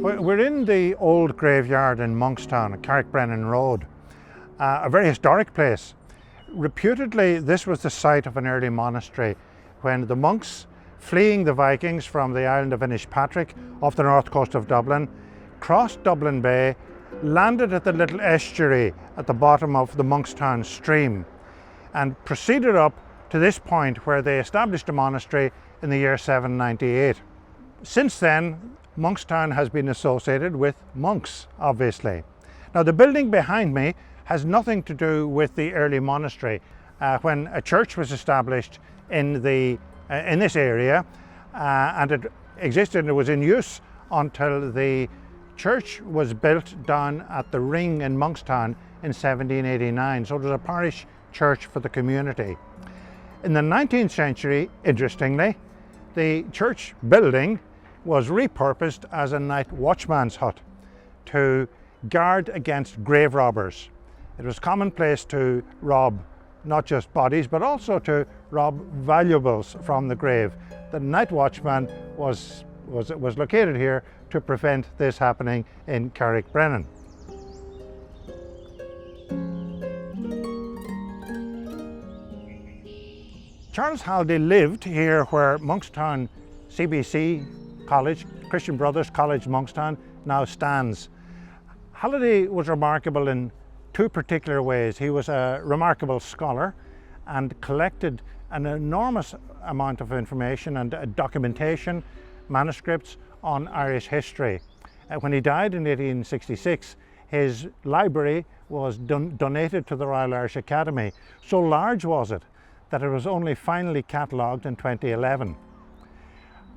We're in the old graveyard in Monkstown, Carrickbrennan Road, a very historic place. Reputedly, this was the site of an early monastery when the monks, fleeing the Vikings from the island of Inishpatrick off the north coast of Dublin, crossed Dublin Bay, landed at the little estuary at the bottom of the Monkstown stream, and proceeded up to this point where they established a monastery in the year 798. Since then, Monkstown has been associated with monks, obviously. Now, the building behind me has nothing to do with the early monastery. When a church was established in this area, and it existed and it was in use until the church was built down at the Ring in Monkstown in 1789. So it was a parish church for the community. In the 19th century, interestingly, the church building was repurposed as a night watchman's hut to guard against grave robbers. It was commonplace to rob not just bodies, but also to rob valuables from the grave. The night watchman was located here to prevent this happening in Carrickbrennan. Charles Halliday lived here where Monkstown CBC College, Christian Brothers College Monkstown, now stands. Halliday was remarkable in two particular ways. He was a remarkable scholar and collected an enormous amount of information and documentation, manuscripts on Irish history. When he died in 1866, his library was donated to the Royal Irish Academy. So large was it that it was only finally catalogued in 2011.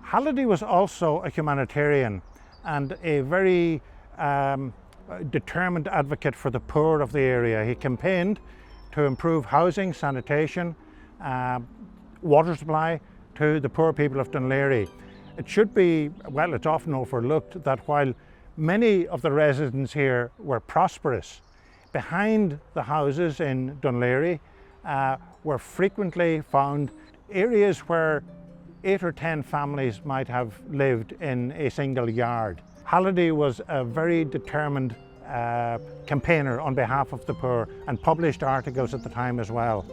Halliday was also a humanitarian and a very determined advocate for the poor of the area. He campaigned to improve housing, sanitation, water supply to the poor people of Dún Laoghaire. It should be, well, it's often overlooked that while many of the residents here were prosperous, behind the houses in Dún Laoghaire were frequently found areas where 8 or 10 families might have lived in a single yard. Halliday was a very determined campaigner on behalf of the poor and published articles at the time as well.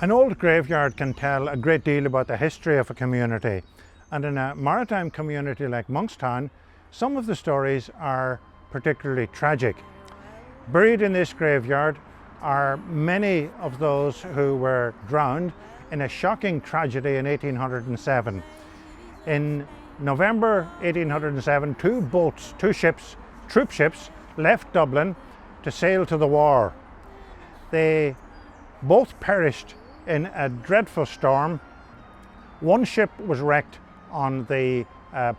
An old graveyard can tell a great deal about the history of a community, and in a maritime community like Monkstown, some of the stories are particularly tragic. Buried in this graveyard are many of those who were drowned in a shocking tragedy in 1807. In November 1807, two ships, troop ships, left Dublin to sail to the war. They both perished in a dreadful storm. One ship was wrecked on the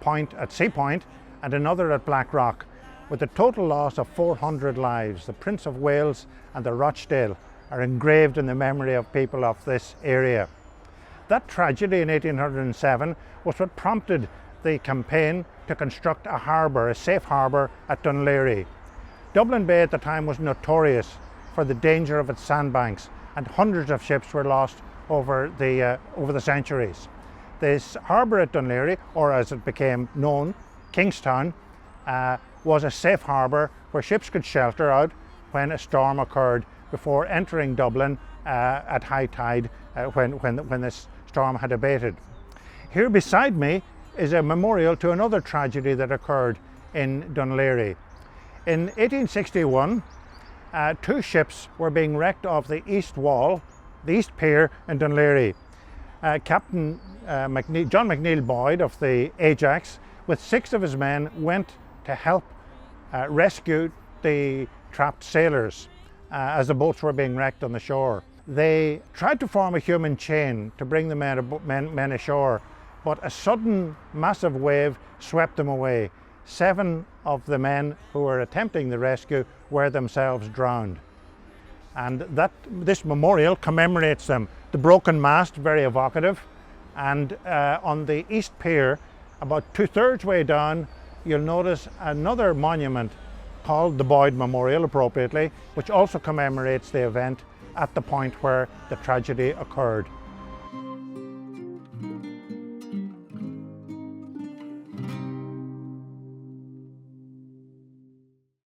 point at Sea Point and another at Blackrock, with a total loss of 400 lives. The Prince of Wales and the Rochdale are engraved in the memory of people of this area. That tragedy in 1807 was what prompted the campaign to construct a harbour, a safe harbour at Dún Laoghaire. Dublin Bay at the time was notorious for the danger of its sandbanks, and hundreds of ships were lost over the centuries. This harbour at Dún Laoghaire, or as it became known, Kingstown, was a safe harbour where ships could shelter out when a storm occurred before entering Dublin at high tide when this storm had abated. Here beside me is a memorial to another tragedy that occurred in Dún Laoghaire. In 1861, two ships were being wrecked off the east wall, the east pier in Dún Laoghaire. Captain John McNeill Boyd of the Ajax, with 6 of his men, went to help rescue the trapped sailors as the boats were being wrecked on the shore. They tried to form a human chain to bring the men ashore, but a sudden massive wave swept them away. 7 of the men who were attempting the rescue were themselves drowned. And this memorial commemorates them. The broken mast, very evocative, and on the east pier, about 2/3 way down, you'll notice another monument called the Boyd Memorial, appropriately, which also commemorates the event at the point where the tragedy occurred.